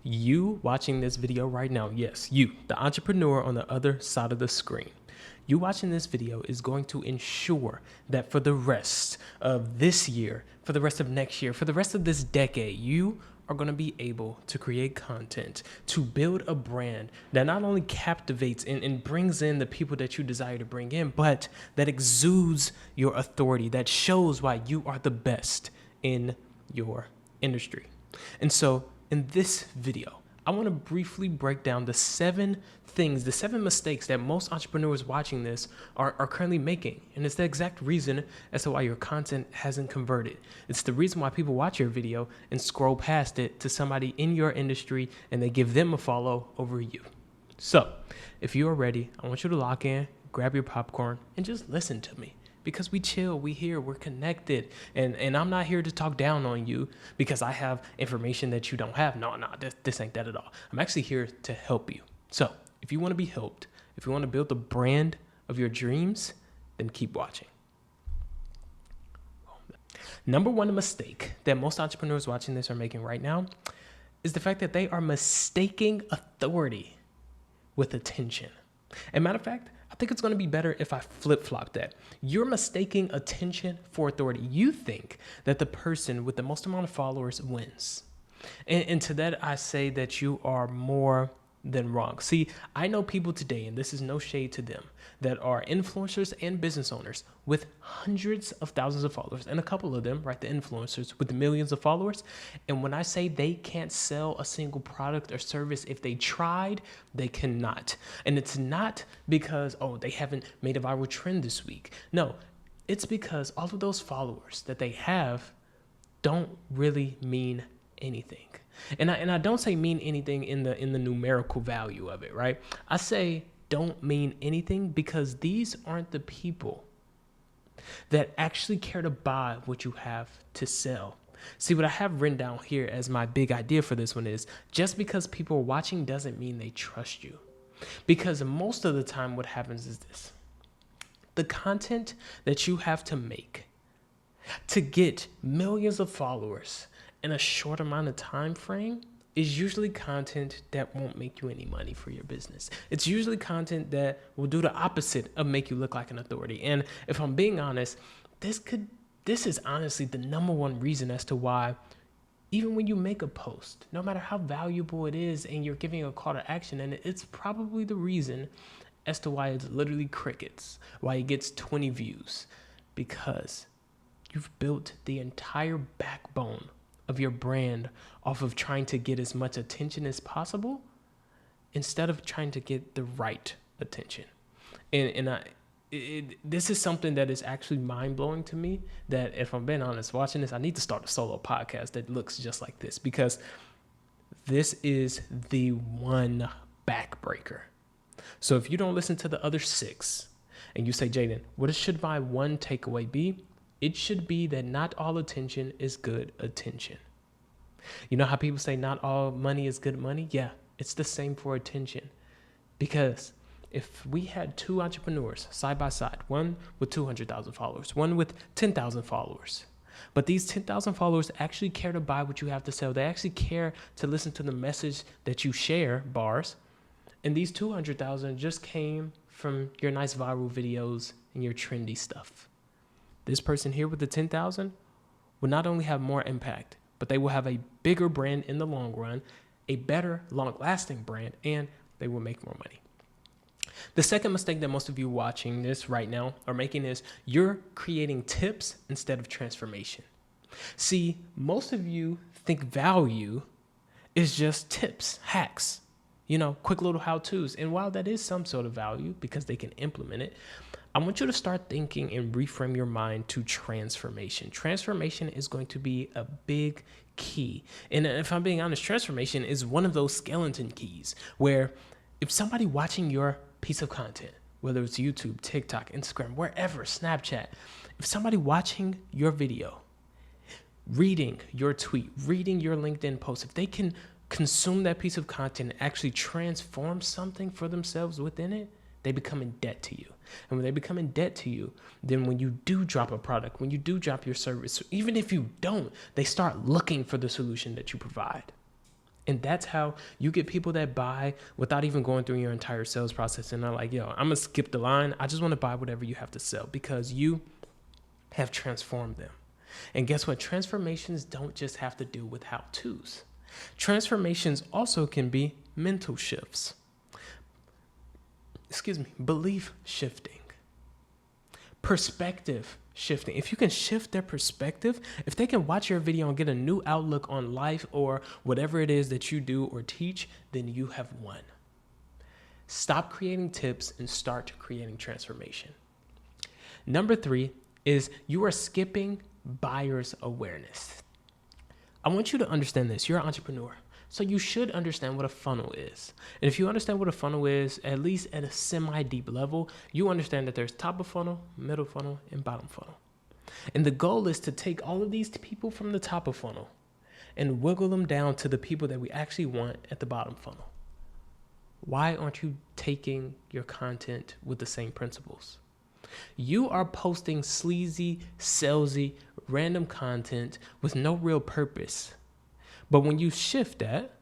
You watching this video right now, yes, you, the entrepreneur on the other side of the screen, you watching this video is going to ensure that for the rest of this year, for the rest of next year, for the rest of this decade, you are going to be able to create content, to build a brand that not only captivates and brings in the people that you desire to bring in, but that exudes your authority, that shows why you are the best in your industry. And so in this video, I want to briefly break down the 7 things, the 7 mistakes that most entrepreneurs watching this are currently making. And it's the exact reason as to why your content hasn't converted. It's the reason why people watch your video and scroll past it to somebody in your industry and they give them a follow over you. So if you are ready, I want you to lock in, grab your popcorn, and just listen to me. Because we chill, we hear, we're connected. And I'm not here to talk down on you because I have information that you don't have. No, this ain't that at all. I'm actually here to help you. So if you want to be helped, if you want to build the brand of your dreams, then keep watching. Number 1 mistake that most entrepreneurs watching this are making right now is the fact that they are mistaking authority with attention. And matter of fact, I think it's going to be better if I flip-flop that. You're mistaking attention for authority. You think that the person with the most amount of followers wins. And to that, I say that you are more than wrong. See, I know people today, and this is no shade to them, that are influencers and business owners with hundreds of thousands of followers, and a couple of them, right, the influencers with millions of followers. And when I say they can't sell a single product or service, if they tried, they cannot. And it's not because, oh, they haven't made a viral trend this week. No, it's because all of those followers that they have don't really mean anything. And I don't say mean anything in the numerical value of it, right? I say don't mean anything because these aren't the people that actually care to buy what you have to sell. See, what I have written down here as my big idea for this one is just because people are watching doesn't mean they trust you. Because most of the time what happens is this. The content that you have to make to get millions of followers in a short amount of time frame is usually content that won't make you any money for your business. It's usually content that will do the opposite of make you look like an authority. And if I'm being honest, this is honestly the number 1 reason as to why even when you make a post, no matter how valuable it is and you're giving a call to action, and it's probably the reason as to why it's literally crickets, why it gets 20 views, because you've built the entire backbone of your brand off of trying to get as much attention as possible instead of trying to get the right attention. This is something that is actually mind-blowing to me, that if I'm being honest, watching this, I need to start a solo podcast that looks just like this, because this is the one backbreaker. So if you don't listen to the other 6 and you say, Jaden, what should my one takeaway be? It should be that not all attention is good attention. You know how people say not all money is good money? Yeah, it's the same for attention. Because if we had 2 entrepreneurs side by side, one with 200,000 followers, one with 10,000 followers, but these 10,000 followers actually care to buy what you have to sell. They actually care to listen to the message that you share, bars. And these 200,000 just came from your nice viral videos and your trendy stuff. This person here with the 10,000 will not only have more impact, but they will have a bigger brand in the long run, a better long-lasting brand, and they will make more money. The second mistake that most of you watching this right now are making is you're creating tips instead of transformation. See, most of you think value is just tips, hacks, quick little how-tos. And while that is some sort of value because they can implement it, I want you to start thinking and reframe your mind to transformation. Transformation is going to be a big key. And if I'm being honest, transformation is one of those skeleton keys where if somebody watching your piece of content, whether it's YouTube, TikTok, Instagram, wherever, Snapchat, if somebody watching your video, reading your tweet, reading your LinkedIn post, if they can consume that piece of content and actually transform something for themselves within it, they become in debt to you. And when they become in debt to you, then when you do drop a product, when you do drop your service, even if you don't, they start looking for the solution that you provide. And that's how you get people that buy without even going through your entire sales process. And they're like, yo, I'm going to skip the line. I just want to buy whatever you have to sell because you have transformed them. And guess what? Transformations don't just have to do with how-tos. Transformations also can be mental shifts. Belief shifting, perspective shifting. If you can shift their perspective, if they can watch your video and get a new outlook on life or whatever it is that you do or teach, then you have won. Stop creating tips and start creating transformation. Number 3 is you are skipping buyer's awareness. I want you to understand this. You're an entrepreneur, so you should understand what a funnel is. And if you understand what a funnel is, at least at a semi-deep level, you understand that there's top of funnel, middle funnel, and bottom funnel. And the goal is to take all of these people from the top of funnel and wiggle them down to the people that we actually want at the bottom funnel. Why aren't you taking your content with the same principles? You are posting sleazy, salesy, random content with no real purpose. But when you shift that,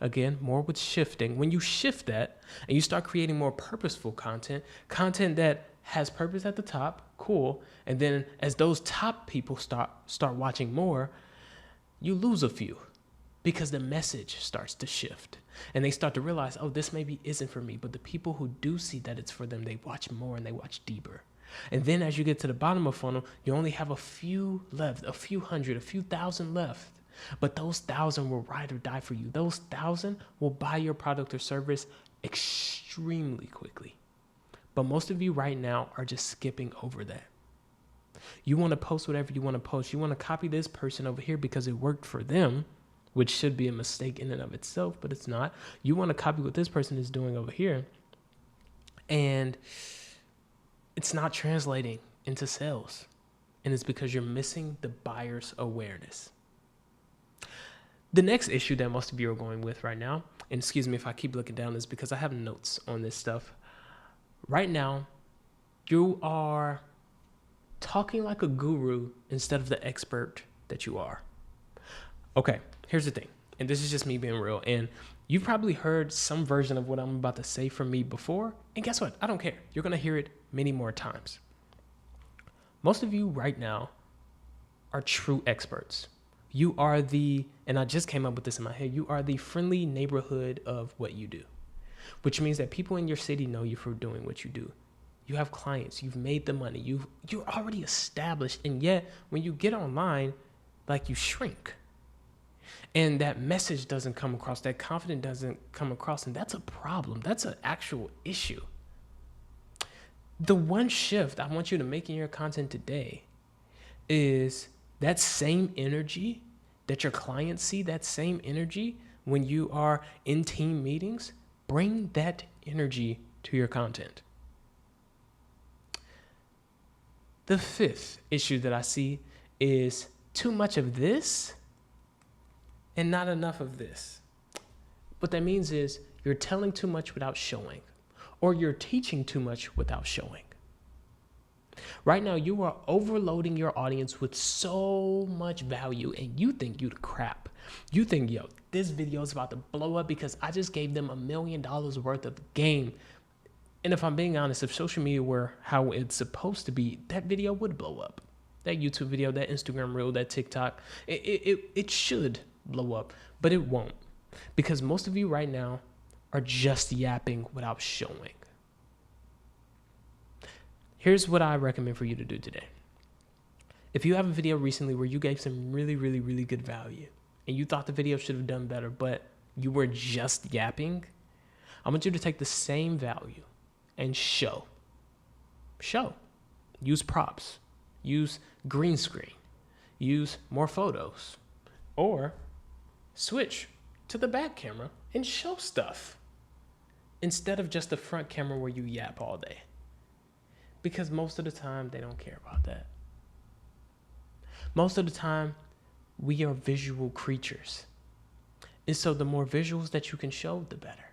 again, more with shifting, when you shift that and you start creating more purposeful content that has purpose at the top, cool. And then as those top people start watching more, you lose a few because the message starts to shift and they start to realize, oh, this maybe isn't for me. But the people who do see that it's for them, they watch more and they watch deeper. And then as you get to the bottom of funnel, you only have a few left, a few hundred, a few thousand left. But those 1,000 will ride or die for you. Those 1,000 will buy your product or service extremely quickly. But most of you right now are just skipping over that. You want to post whatever you want to post. You want to copy this person over here because it worked for them, which should be a mistake in and of itself, but it's not. You want to copy what this person is doing over here, and it's not translating into sales. And it's because you're missing the buyer's awareness. The next issue that most of you are going with right now, and excuse me if I keep looking down, is because I have notes on this stuff. Right now, you are talking like a guru instead of the expert that you are. Okay, here's the thing, and this is just me being real, and you've probably heard some version of what I'm about to say from me before, and guess what? I don't care. You're going to hear it many more times. Most of you right now are true experts. You are and I just came up with this in my head, you are the friendly neighborhood of what you do, which means that people in your city know you for doing what you do. You have clients, you've made the money, you're already established, and yet when you get online, like you shrink. And that message doesn't come across, that confidence doesn't come across, and that's a problem. That's an actual issue. The one shift I want you to make in your content today is that same energy that your clients see, that same energy when you are in team meetings, bring that energy to your content. The 5th issue that I see is too much of this and not enough of this. What that means is you're telling too much without showing, or you're teaching too much without showing. Right now, you are overloading your audience with so much value, and you think you the crap. You think, yo, this video is about to blow up because I just gave them $1 million worth of game. And if I'm being honest, if social media were how it's supposed to be, that video would blow up. That YouTube video, that Instagram reel, that TikTok, it should blow up, but it won't. Because most of you right now are just yapping without showing. Here's what I recommend for you to do today. If you have a video recently where you gave some really, really, really good value and you thought the video should have done better, but you were just yapping, I want you to take the same value and show. Use props. Use green screen. Use more photos. Or switch to the back camera and show stuff instead of just the front camera where you yap all day. Because most of the time, they don't care about that. Most of the time, we are visual creatures. And so the more visuals that you can show, the better.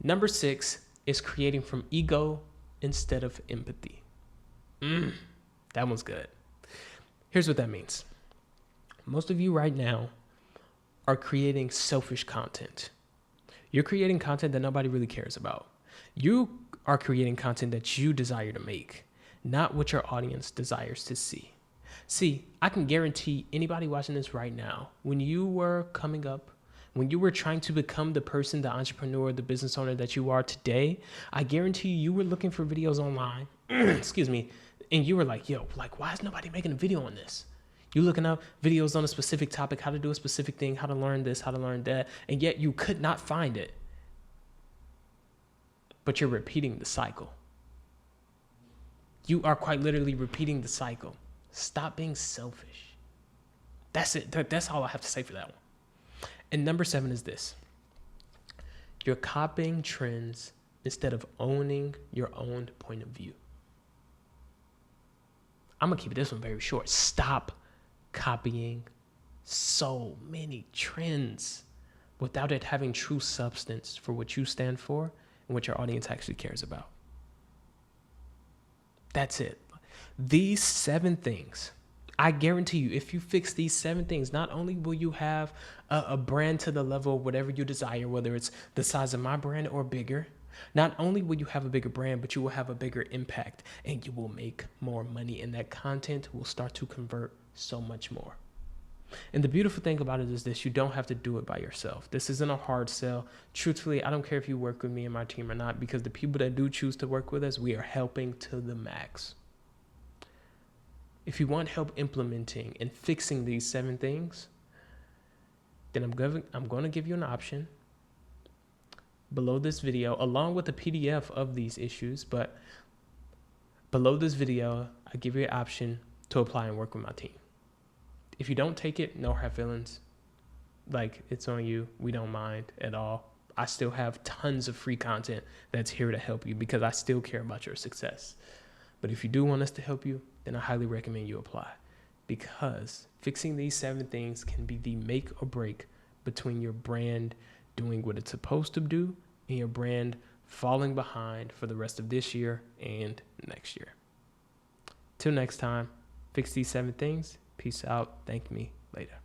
Number 6 is creating from ego instead of empathy. That one's good. Here's what that means. Most of you right now are creating selfish content. You're creating content that nobody really cares about. You are creating content that you desire to make, not what your audience desires to see. See, I can guarantee anybody watching this right now, when you were coming up, when you were trying to become the person, the entrepreneur, the business owner that you are today, I guarantee you were looking for videos online, excuse me, and you were like, yo, like, why is nobody making a video on this? You looking up videos on a specific topic, how to do a specific thing, how to learn this, how to learn that, and yet you could not find it. But you're repeating the cycle. You are quite literally repeating the cycle. Stop being selfish. That's it. That's all I have to say for that one. And number 7 is this. You're copying trends instead of owning your own point of view. I'm going to keep this one very short. Stop copying so many trends without it having true substance for what you stand for and what your audience actually cares about. That's it. These 7 things, I guarantee you, if you fix these 7 things, not only will you have a brand to the level of whatever you desire, whether it's the size of my brand or bigger, not only will you have a bigger brand, but you will have a bigger impact and you will make more money, and that content will start to convert so much more. And the beautiful thing about it is this: you don't have to do it by yourself. This isn't a hard sell. Truthfully, I don't care if you work with me and my team or not, because the people that do choose to work with us, we are helping to the max. If you want help implementing and fixing these 7 things, then I'm going to give you an option below this video, along with a PDF of these issues. But below this video, I give you an option to apply and work with my team. If you don't take it, no hard feelings. Like, it's on you. We don't mind at all. I still have tons of free content that's here to help you because I still care about your success. But if you do want us to help you, then I highly recommend you apply, because fixing these 7 things can be the make or break between your brand doing what it's supposed to do and your brand falling behind for the rest of this year and next year. Till next time, fix these 7 things. Peace out. Thank me later.